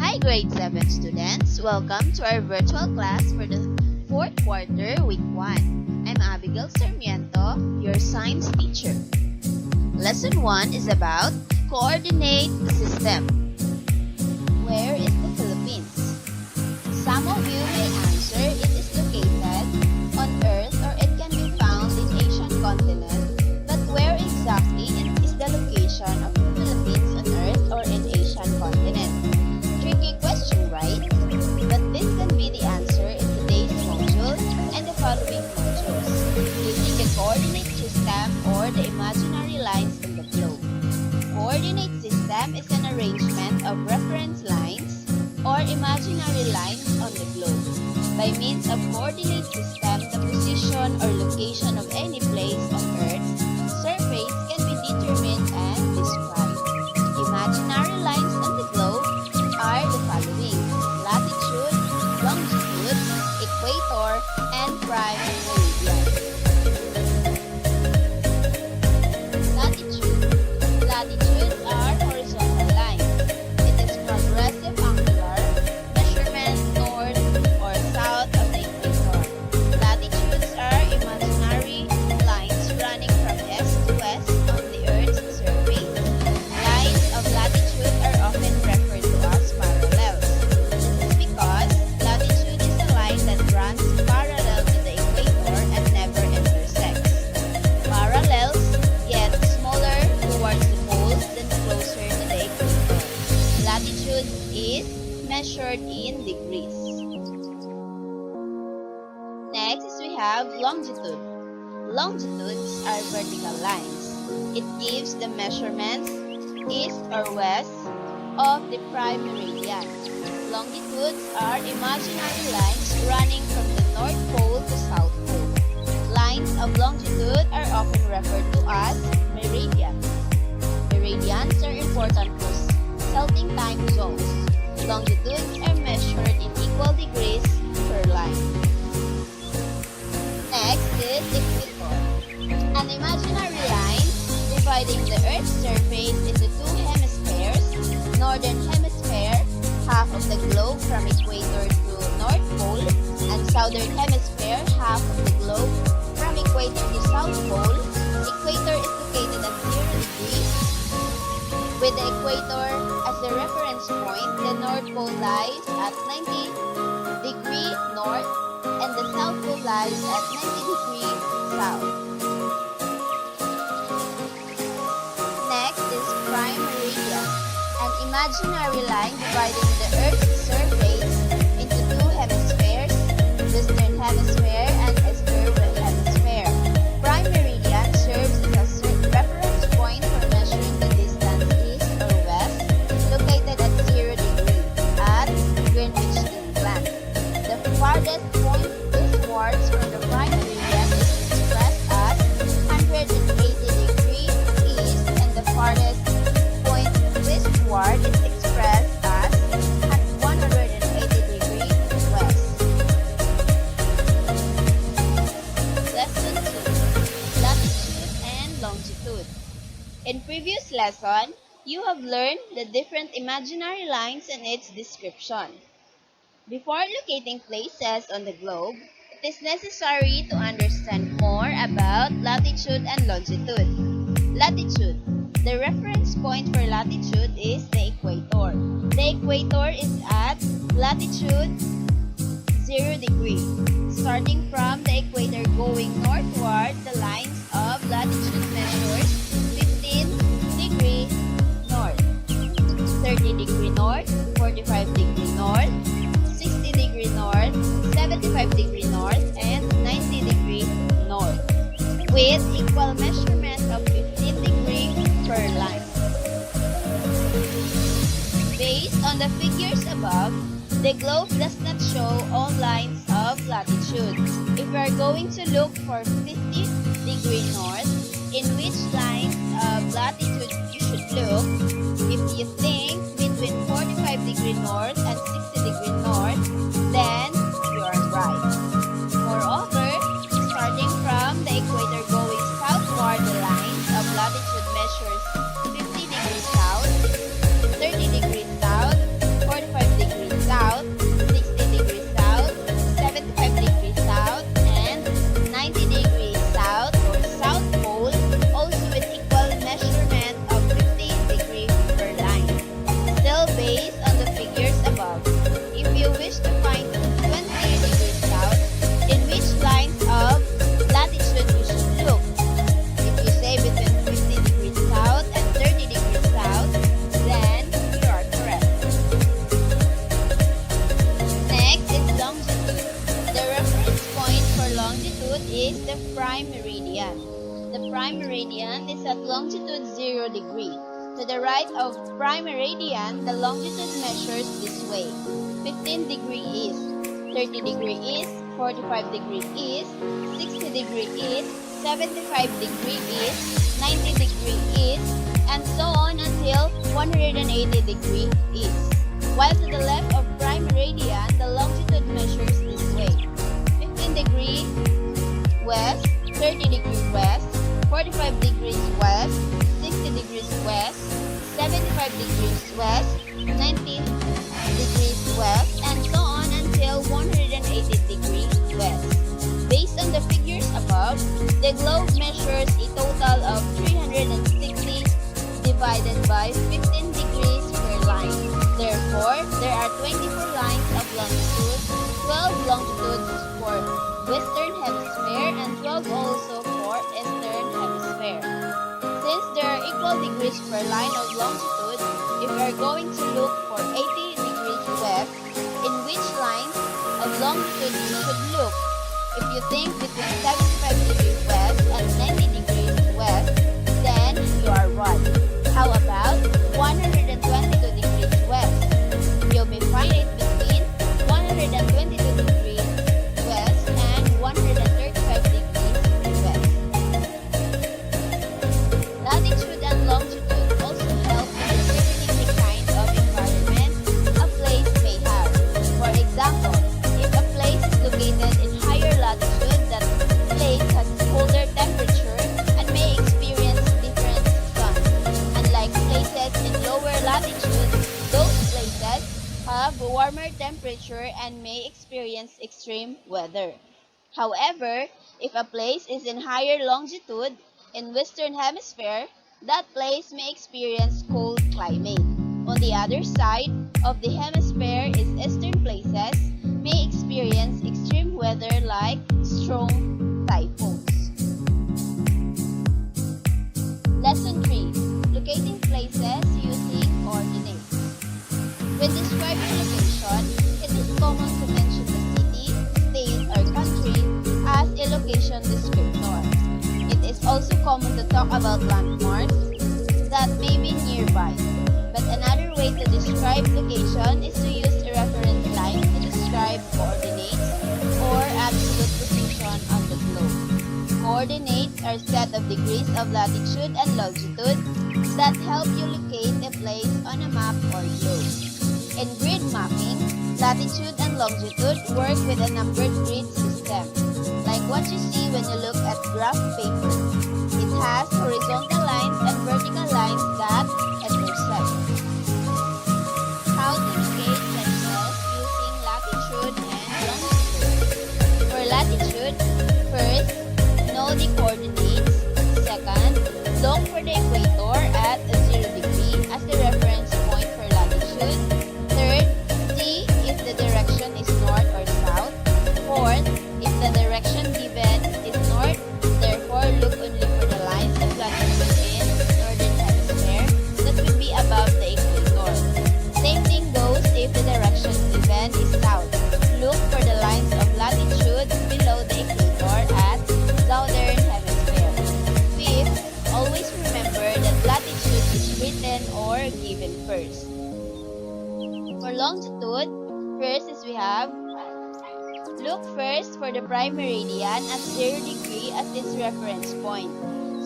Hi grade 7 students, welcome to our virtual class for the 4th quarter, week 1. I'm Abigail Sarmiento, your science teacher. Lesson 1 is about coordinate system. Where is the Philippines? Some of you may answer it is located on Earth or it can be found in Asian continent, but where exactly is the location of the Philippines on Earth or in Asian continent? Tricky question, right? But this can be the answer in today's module and the following modules, using the coordinate system or the imaginary lines in the globe. Coordinate system is an arrangement of reference lines or imaginary lines on the globe. By means of coordinate system, the position or location of any place on Earth's surface can be determined and described. Imaginary lines on the globe are the following: latitude, longitude, equator, and prime meridian. Latitudes are horizontal lines. It is progressive angular measurement north or south of the equator. Latitudes are imaginary lines running from east to west on the Earth's surface. Lines of latitude are often referred to as parallels. This is because latitude is a line that runs parallel to the equator and never intersects. Parallels get smaller towards the poles than closer to the equator. Latitude is measured in degrees. Next, we have longitude. Longitudes are vertical lines. It gives the measurements east or west of the prime meridian. Longitudes are imaginary lines running from the North Pole to South Pole. Lines of longitude are often referred to as meridians. Meridians are important for setting time zones. Longitudes are measured in equal degrees per line. Next is equator. An imaginary line dividing the Earth's surface into two hemispheres. Northern hemisphere, half of the globe from equator to North Pole, and southern hemisphere, half of the globe from equator to South Pole. Equator is located at 0 degrees. With the equator as the reference point, the North Pole lies at 90 degrees north and the South Pole lies at 90 degrees south. Next is prime meridian, an imaginary line dividing the Earth's surface into two hemispheres, western hemisphere and eastern hemisphere. Prime meridian serves as a reference point for measuring the distance east or west, located at 0 degrees at Greenwich, England. The farthest point eastwards from the prime meridian is expressed as 180 degrees east, and the farthest point westward is expressed as 180 degrees west. Lesson 2. Latitude and longitude. In previous lesson, you have learned the different imaginary lines and its description. Before locating places on the globe, it is necessary to understand more about latitude and longitude. Latitude. The reference point for latitude is the equator. The equator is at latitude 0 degree. Starting from the equator going northward, the lines of latitude measures 15 degrees north, 30 degree north, 45 degree north, 60 degree north, 75 degree north, and 90 degree north, with equal measurement of 15 degrees per line. Based on the figures above, the globe does not show all lines of latitude. If we are going to look for 50 degree north, in which lines of latitude you should look? If you think between 45 degree north and 60 degree north, then you are right. Moreover, starting from the equator going southward, the lines of latitude measures 50 degrees south, 30 degrees south, 45 degrees it is at longitude 0 degree. To the right of prime meridian, the longitude measures this way: 15 degree east, 30 degree east, 45 degree east, 60 degree east, 75 degree east, 90 degree east, and so on until 180 degree east. While to the left of prime meridian, the longitude measures this way: 15 degree west, 30 degree west, 45 degrees west, 60 degrees west, 75 degrees west, 90 degrees west, and so on until 180 degrees west. Based on the figures above, the globe measures a total of 360 divided by 15 degrees per line. Therefore, there are 24 lines of longitude, 12 longitudes for Western Hemisphere and 12 also for Eastern Hemisphere. Since there are equal degrees per line of longitude, if we are going to look for 80 degrees west, in which lines of longitude you should look? If you think between 75 degrees west and 90 degrees west, then you are right. How about 122 degrees west? You may find it between 122 degrees west and 135 degrees west. Latitude and longitude also help in determining the kind of environment a place may have. For example, if a place is located in higher latitude, that place has colder temperature and may experience different sun. Unlike places in lower latitude, those places have warmer temperature and may experience extreme weather. However, if a place is in higher longitude in Western Hemisphere, that place may experience cold climate. On the other side of the hemisphere is Eastern places may experience extreme weather like strong typhoons. Lesson 3. Locating places using coordinates. When describing location, it is common to mention the city, state, or country as a location descriptor. It is also common to talk about landmarks that may be nearby. But another way to describe location is to use a reference line to describe coordinates or absolute position on the globe. Coordinates are a set of degrees of latitude and longitude that help you locate a place on a map or globe. In grid mapping, latitude and longitude work with a numbered grid system, like what you see when you look at graph paper. It has horizontal lines and vertical lines that intersect. How to locate places using latitude and longitude. For latitude, first, know the coordinates. Second, look for the equator at 0 degree as the reference point for latitude. Third, see if the direction is north or south. Fourth, if the direction given is north, therefore look only for the lines of latitude in northern hemisphere that will be above the equator. Same thing goes if the direction given is south. Look for the lines of latitude below the equator at southern hemisphere. Fifth, always remember that latitude is written or given first. For longitude, first is we have look first for the prime meridian at 0 degree as its reference point.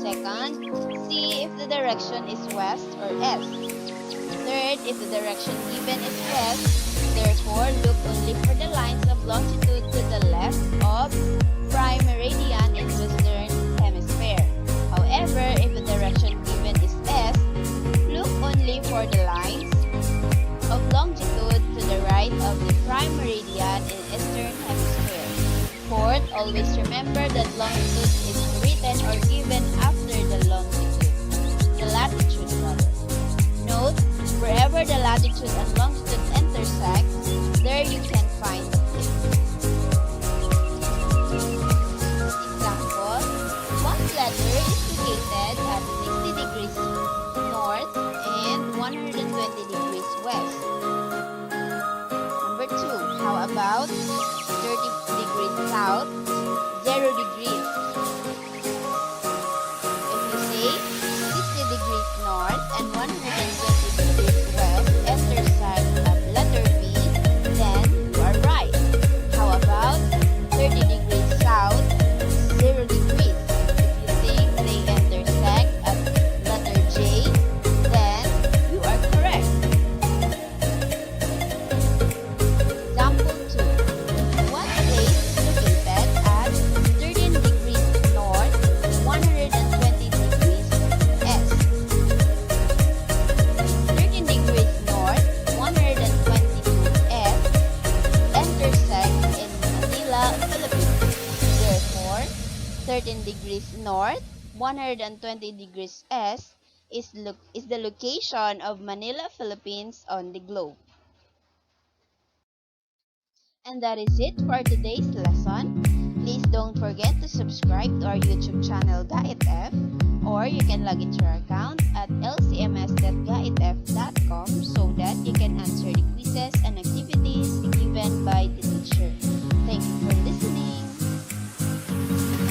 Second, see if the direction is west or east. Third, if the direction given is west, therefore look only for the lines of longitude to the left of prime meridian in western hemisphere. However, if the direction given is east, look only for the lines of longitude to the right of the prime meridian in eastern hemisphere. Fourth, always remember that longitude is written or given after the longitude, the latitude rather. Note, wherever the latitude and longitude intersect, there you can find the place. Example, one letter is located at 60 degrees north and 120 degrees west. Number 2, how about 30 degrees south, 0 degrees? If you say degrees north and 120 degrees west intersect at letter B, then you are right. How about 30 degrees south, 0 degrees? If you think they intersect at letter J, then you are correct. Example 2. What place is located at 13 degrees north, 120 degrees S? 13 degrees north, 122 S intersect in Manila, Philippines. Therefore, 13 degrees north, 120 degrees S is the location of Manila, Philippines on the globe. And that is it for today's lesson. Please don't forget to subscribe to our YouTube channel GAITF, or you can log into our account at lcms.gaitf.com so that you can answer the quizzes and